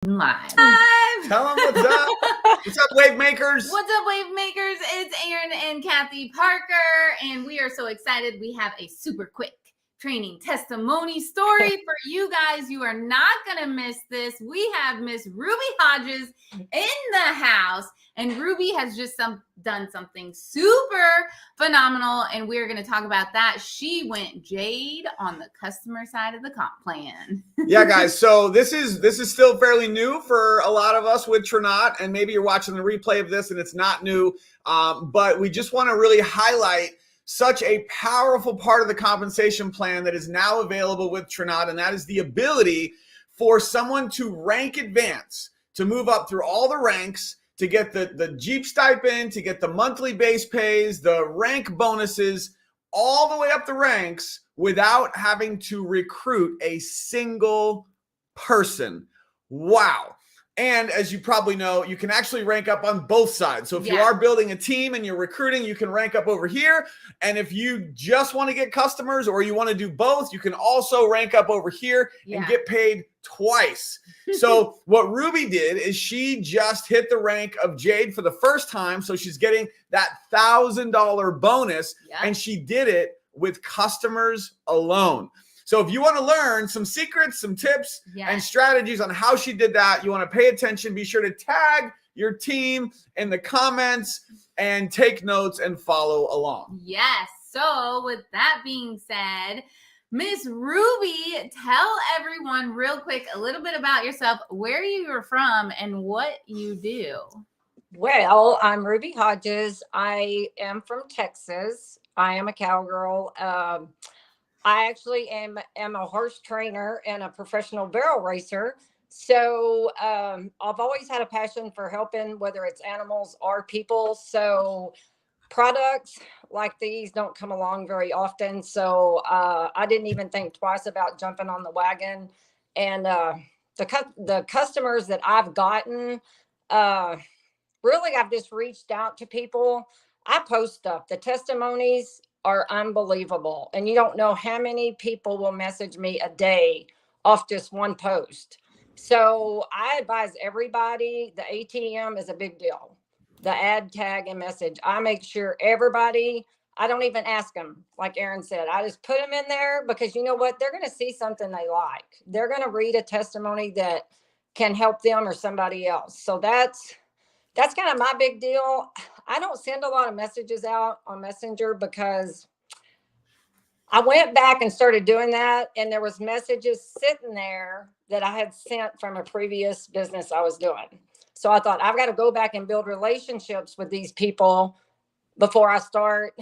Live. Tell them what's up. What's up, wave makers? What's up, wave makers? It's Aaron and Kathy Parker, and we are so excited. We have a super quick training testimony story for you guys. You are not going to miss this. We have Miss Ruby Hodges in the house, and Ruby has just done something super phenomenal, and we're going to talk about that. She went JADE on the customer side of the comp plan. Yeah, guys. So this is still fairly new for a lot of us with Trinot, and maybe you're watching the replay of this and it's not new, but we just want to really highlight such a powerful part of the compensation plan that is now available with Trinot, and that is the ability for someone to rank advance, to move up through all the ranks, to get the Jeep stipend, to get the monthly base pays, the rank bonuses, all the way up the ranks without having to recruit a single person. Wow. And as you probably know, you can actually rank up on both sides. So if you are building a team and you're recruiting, you can rank up over here. And if you just want to get customers or you want to do both, you can also rank up over here and get paid twice. So what Ruby did is she just hit the rank of JADE for the first time. So she's getting that $1,000 bonus, and she did it with customers alone. So if you want to learn some secrets, some tips, and strategies on how she did that, you want to pay attention, be sure to tag your team in the comments and take notes and follow along. Yes. So with that being said, Miss Ruby, tell everyone real quick a little bit about yourself, where you are from, and what you do. Well, I'm Ruby Hodges. I am from Texas. I am a cowgirl. I actually am a horse trainer and a professional barrel racer. So I've always had a passion for helping, whether it's animals or people. So products like these don't come along very often. So I didn't even think twice about jumping on the wagon. And the customers that I've gotten, really, I've just reached out to people. I post stuff. The testimonies are unbelievable. And you don't know how many people will message me a day off just one post. So I advise everybody, the ATM is a big deal. The ad tag and message. I make sure everybody, I don't even ask them, like Aaron said, I just put them in there because you know what? They're going to see something they like. They're going to read a testimony that can help them or somebody else. So that's kind of my big deal. I don't send a lot of messages out on Messenger because I went back and started doing that. And there was messages sitting there that I had sent from a previous business I was doing. So I thought I've got to go back and build relationships with these people before I start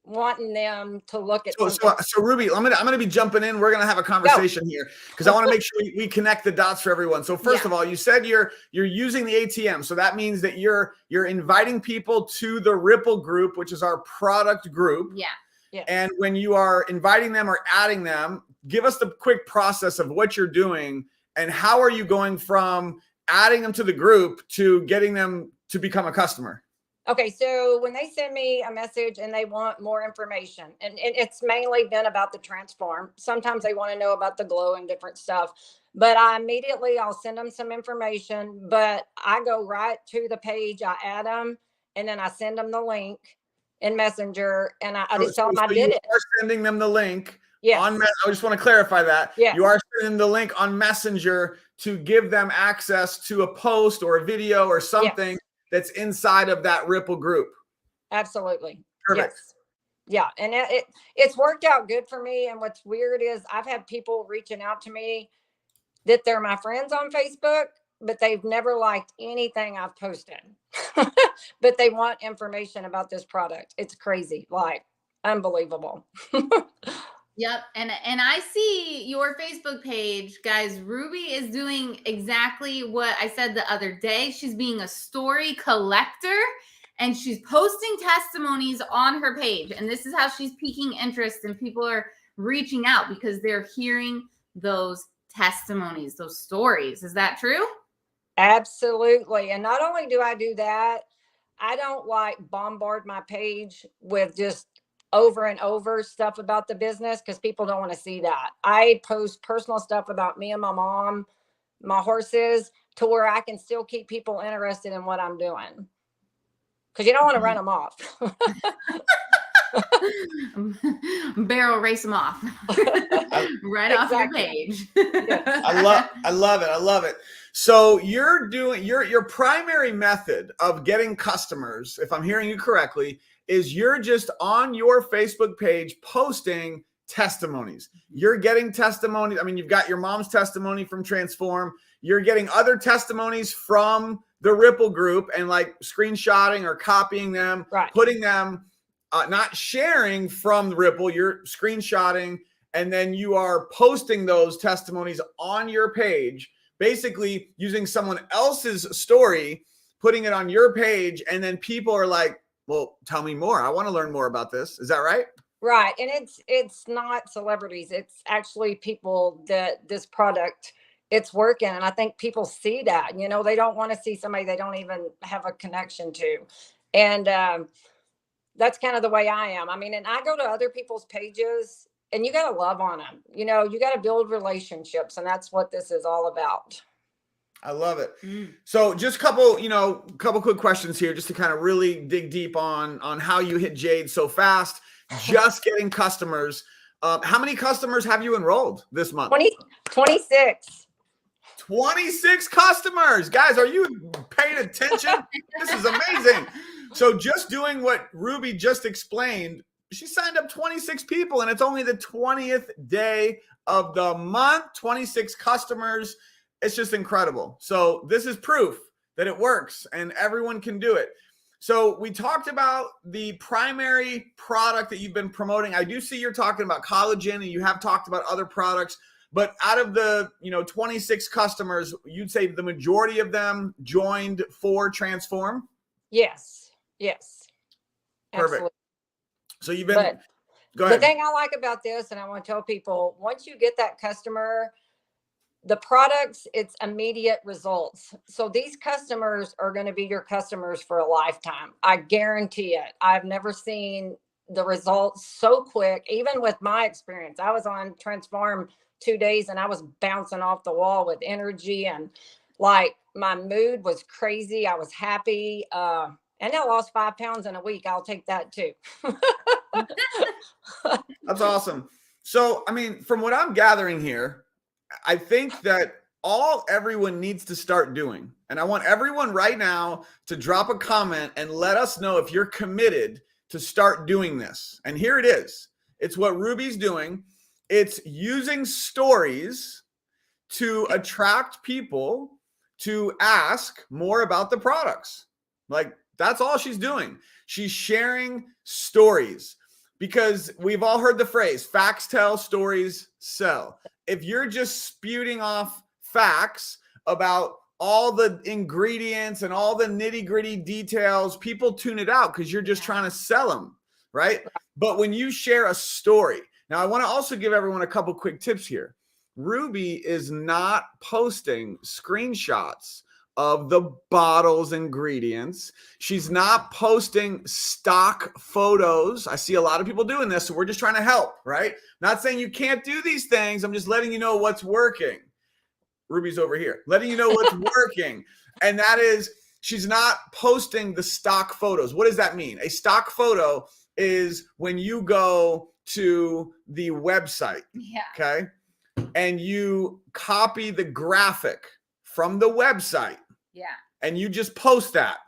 wanting them to look at. So Ruby, I'm gonna be jumping in. We're gonna have a conversation here because I want to make sure we connect the dots for everyone. So first of all, you said you're using the ATM, so that means that you're inviting people to the Ripple group, which is our product group. Yeah. And when you are inviting them or adding them, give us the quick process of what you're doing and how are you going from adding them to the group to getting them to become a customer. Okay, so when they send me a message and they want more information, and it's mainly been about the transform. Sometimes they want to know about the glow and different stuff, but I'll send them some information, but I go right to the page, I add them, and then I send them the link in Messenger, and I just tell them I did it. You are sending them the link. Yes. I just want to clarify that. Yes. You are sending the link on Messenger to give them access to a post or a video or something that's inside of that Ripple group. Absolutely. Perfect. Yes. Yeah. And it's worked out good for me. And what's weird is I've had people reaching out to me that they're my friends on Facebook, but they've never liked anything I've posted, but they want information about this product. It's crazy. Like unbelievable. Yep. And I see your Facebook page, guys. Ruby is doing exactly what I said the other day. She's being a story collector and she's posting testimonies on her page. And this is how she's piquing interest and people are reaching out because they're hearing those testimonies, those stories. Is that true? Absolutely. And not only do I do that, I don't like bombard my page with just over and over stuff about the business because people don't want to see that. I post personal stuff about me and my mom, my horses, to where I can still keep people interested in what I'm doing. Because you don't want to run them off. Barrel race them off right off your page. I love it. I love it. So you're doing your primary method of getting customers, if I'm hearing you correctly, is you're just on your Facebook page posting testimonies. You're getting testimonies. I mean, you've got your mom's testimony from Transform. You're getting other testimonies from the Ripple group and like screenshotting or copying them, putting them, not sharing from the Ripple, you're screenshotting, and then you are posting those testimonies on your page, basically using someone else's story, putting it on your page, and then people are like, well, tell me more. I want to learn more about this. Is that right? Right. And it's not celebrities. It's actually people that this product, it's working. And I think people see that, you know, they don't want to see somebody they don't even have a connection to. And that's kind of the way I am. I mean, and I go to other people's pages and you got to love on them. You know, you got to build relationships. And that's what this is all about. I love it. So just couple quick questions here, just to kind of really dig deep on how you hit JADE so fast, just getting customers. How many customers have you enrolled this month? 26. 26 customers. Guys, are you paying attention? This is amazing. So just doing what Ruby just explained, she signed up 26 people and it's only the 20th day of the month, 26 customers. It's just incredible. So this is proof that it works and everyone can do it. So we talked about the primary product that you've been promoting. I do see you're talking about collagen and you have talked about other products, but out of the 26 customers, you'd say the majority of them joined for Transform? Yes. Yes. Perfect. Absolutely. So you've been, go ahead. The thing I like about this, and I want to tell people, once you get that customer, the products, it's immediate results. So these customers are going to be your customers for a lifetime. I guarantee it. I've never seen the results so quick, even with my experience. I was on Transform 2 days and I was bouncing off the wall with energy and like my mood was crazy. I was happy. And I lost 5 pounds in a week. I'll take that too. That's awesome. So, I mean, from what I'm gathering here, I think that everyone needs to start doing, and I want everyone right now to drop a comment and let us know if you're committed to start doing this. And here it is. It's what Ruby's doing. It's using stories to attract people to ask more about the products. Like, that's all she's doing. She's sharing stories because we've all heard the phrase, facts tell, stories sell. If you're just spouting off facts about all the ingredients and all the nitty gritty details, people tune it out because you're just trying to sell them, right? But when you share a story, now I want to also give everyone a couple quick tips here. Ruby is not posting screenshots of the bottle's ingredients. She's not posting stock photos. I see a lot of people doing this, so we're just trying to help, right? Not saying you can't do these things. I'm just letting you know what's working. Ruby's over here, letting you know what's working. And that is, she's not posting the stock photos. What does that mean? A stock photo is when you go to the website, okay, and you copy the graphic from the website, and you just post that.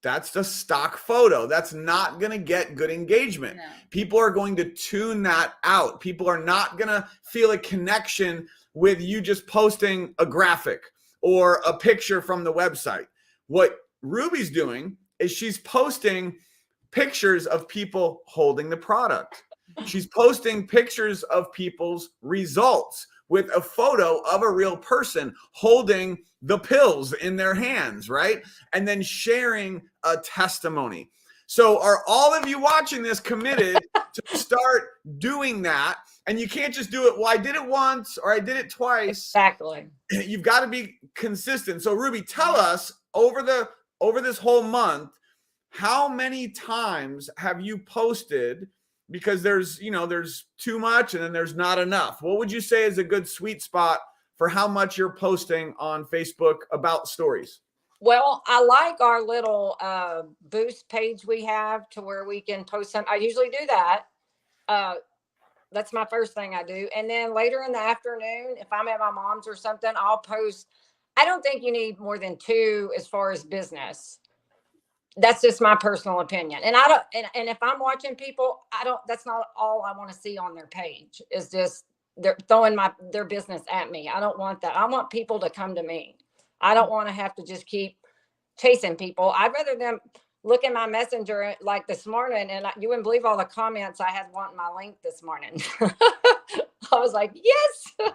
That's the stock photo. That's not going to get good engagement. No. People are going to tune that out. People are not going to feel a connection with you just posting a graphic or a picture from the website. What Ruby's doing is she's posting pictures of people holding the product. She's posting pictures of people's results with a photo of a real person holding the pills in their hands, right? And then sharing a testimony. So are all of you watching this committed to start doing that? And you can't just do it, well, I did it once or I did it twice. Exactly. You've got to be consistent. So Ruby, tell us over this whole month, how many times have you posted? Because there's too much and then there's not enough. What would you say is a good sweet spot for how much you're posting on Facebook about stories? Well, I like our little boost page we have to where we can post some. I usually do that. That's my first thing I do. And then later in the afternoon, if I'm at my mom's or something, I'll post. I don't think you need more than 2 as far as business. That's just my personal opinion. And I don't, and if I'm watching people, that's not all I want to see on their page. Is just they're throwing their business at me. I don't want that. I want people to come to me. I don't want to have to just keep chasing people. I'd rather them look in my messenger like this morning, and you wouldn't believe all the comments I had wanting my link this morning. I was like, yes.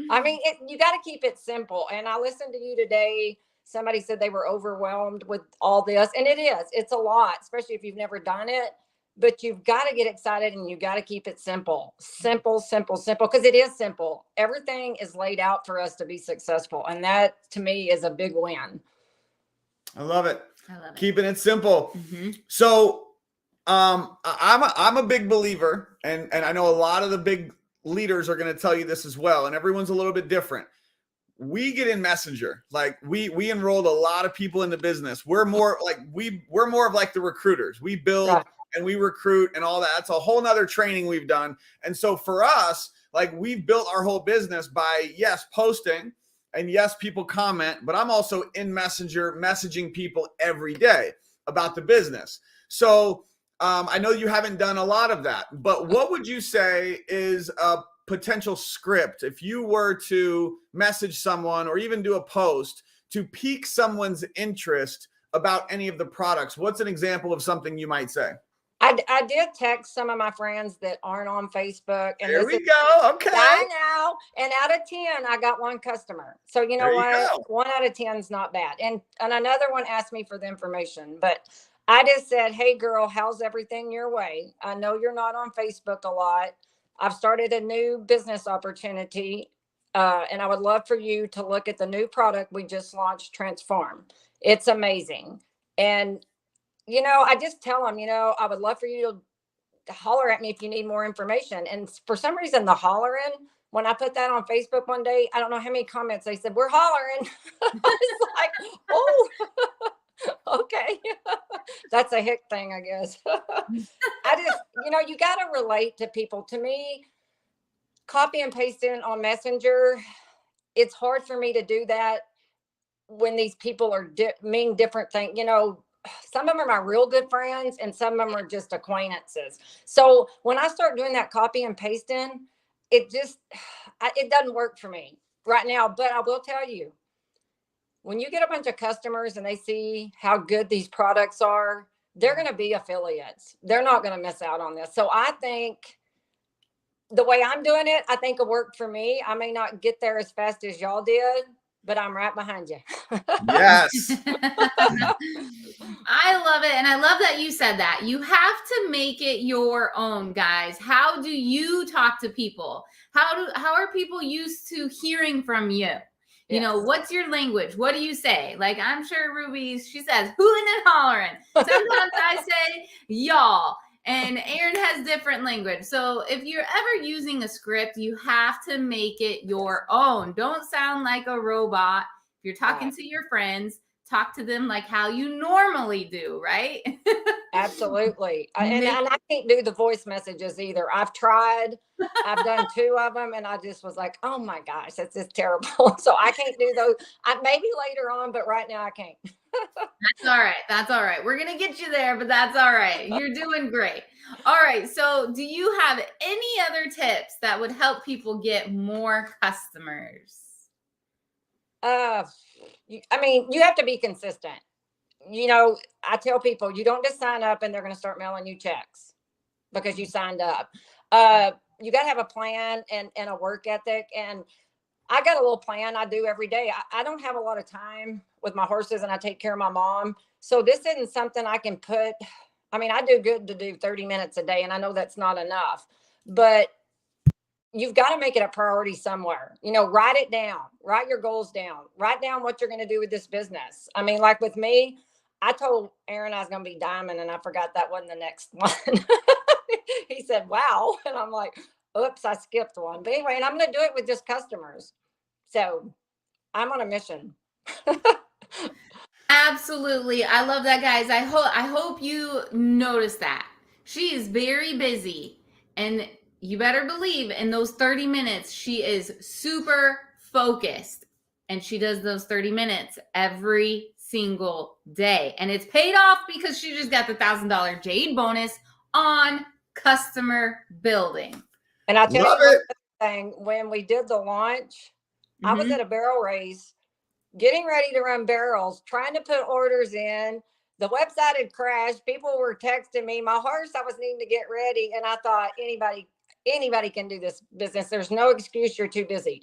I mean, you got to keep it simple. And I listened to you today. Somebody said they were overwhelmed with all this, and it's a lot, especially if you've never done it. But you've got to get excited, and you got to keep it simple, because it is simple. Everything is laid out for us to be successful. And that to me is a big win. I love it. I love it. Keeping it simple. Mm-hmm. So I'm a big believer, and I know a lot of the big leaders are going to tell you this as well, and everyone's a little bit different. We get in Messenger, like we enrolled a lot of people in the business. We're more like we're more of like the recruiters. We build and we recruit and all that. That's a whole nother training we've done. And so for us, like we've built our whole business by posting, and yes, people comment, but I'm also in Messenger messaging people every day about the business. So I know you haven't done a lot of that, but what would you say is a potential script if you were to message someone or even do a post to pique someone's interest about any of the products? What's an example of something you might say? I did text some of my friends that aren't on Facebook. And there we go. Okay. I know. And out of 10, I got 1 customer. So you know what? 1 out of 10 is not bad. And another one asked me for the information, but I just said, hey girl, how's everything your way? I know you're not on Facebook a lot. I've started a new business opportunity. And I would love for you to look at the new product we just launched, Transform. It's amazing. And I just tell them, I would love for you to holler at me if you need more information. And for some reason, the hollering, when I put that on Facebook one day, I don't know how many comments they said, we're hollering. I was like, oh, okay. That's a hick thing, I guess. I just, you got to relate to people. To me, copy and pasting on Messenger, it's hard for me to do that when these people are mean different things. Some of them are my real good friends and some of them are just acquaintances. So when I start doing that copy and pasting, it doesn't work for me right now. But I will tell you, when you get a bunch of customers and they see how good these products are, they're going to be affiliates. They're not going to miss out on this. So I think the way I'm doing it, I think it worked for me. I may not get there as fast as y'all did, but I'm right behind you. Yes. I love it. And I love that you said that. You have to make it your own, guys. How do you talk to people? How are people used to hearing from you? What's your language? What do you say? Like, I'm sure Ruby, she says, hooting and hollering. Sometimes I say, y'all. And Aaron has different language. So if you're ever using a script, you have to make it your own. Don't sound like a robot. If you're talking to your friends, talk to them like how you normally do, right? Absolutely. And I can't do the voice messages either. I've tried. I've done 2 of them, and I just was like, oh my gosh, that's just terrible. So I can't do those. Maybe later on, but right now I can't. That's all right. That's all right. We're going to get you there, but that's all right. You're doing great. All right. So do you have any other tips that would help people get more customers? I mean, you have to be consistent. I tell people, you don't just sign up and they're going to start mailing you checks because you signed up. You got to have a plan and a work ethic. And I got a little plan I do every day. I don't have a lot of time with my horses, and I take care of my mom. So this isn't something I can put. I mean, I do good to do 30 minutes a day, and I know that's not enough, but you've got to make it a priority somewhere. Write it down, write your goals down, write down what you're going to do with this business. I mean, like with me, I told Aaron I was going to be diamond, and I forgot that wasn't the next one. He said, wow. And I'm like, Oops, I skipped one. But anyway, and I'm going to do it with just customers. So I'm on a mission. Absolutely. I love that, guys. I hope you notice that. She is very busy, and you better believe in those 30 minutes she is super focused, and she does those 30 minutes every single day. And it's paid off because she just got the $1,000 JADE bonus on customer building. And I'll tell Love you it. one thing, when we did the launch, I was Mhm. at a barrel race, getting ready to run barrels, trying to put orders in. The website had crashed. People were texting me. My horse, I was needing to get ready. And I thought, anybody can do this business. There's no excuse you're too busy.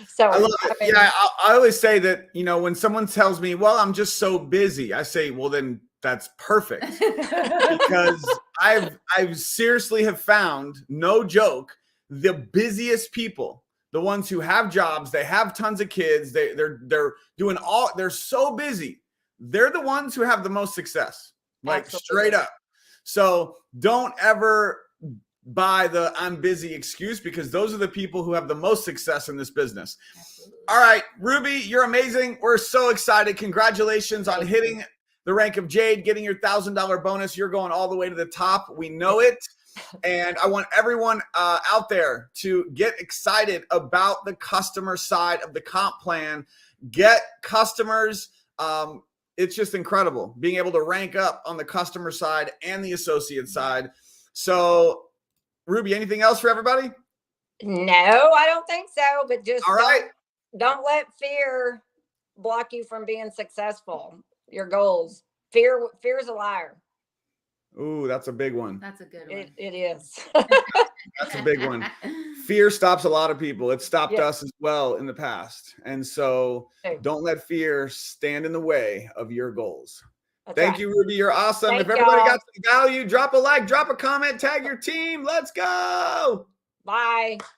So I love I it. mean, Yeah, I always say that, you know, when someone tells me, well, I'm just so busy, I say, well, then that's perfect. Because I've seriously have found, no joke, the busiest people, the ones who have jobs, they have tons of kids, they're doing all, they're so busy. They're the ones who have the most success, like straight absolutely. up. So don't ever buy the I'm busy excuse, because those are the people who have the most success in this business. Absolutely. All right, Ruby, you're amazing. We're so excited. Congratulations on Thank hitting you. the rank of Jade, getting your $1,000 bonus. You're going all the way to the top. We know it. And I want everyone out there to get excited about the customer side of the comp plan. Get customers. It's just incredible being able to rank up on the customer side and the associate side. So, Ruby, anything else for everybody? No, I don't think so. But just All right. don't let fear block you from being successful. Your goals. Fear is a liar. Ooh, that's a big one. That's a good one. It is. That's a big one. Fear stops a lot of people. It stopped Yeah. us as well in the past. And so Okay. don't let fear stand in the way of your goals. That's Thank right. you, Ruby. You're awesome. Thank If everybody y'all. got some value, drop a like, drop a comment, tag your team. Let's go. Bye.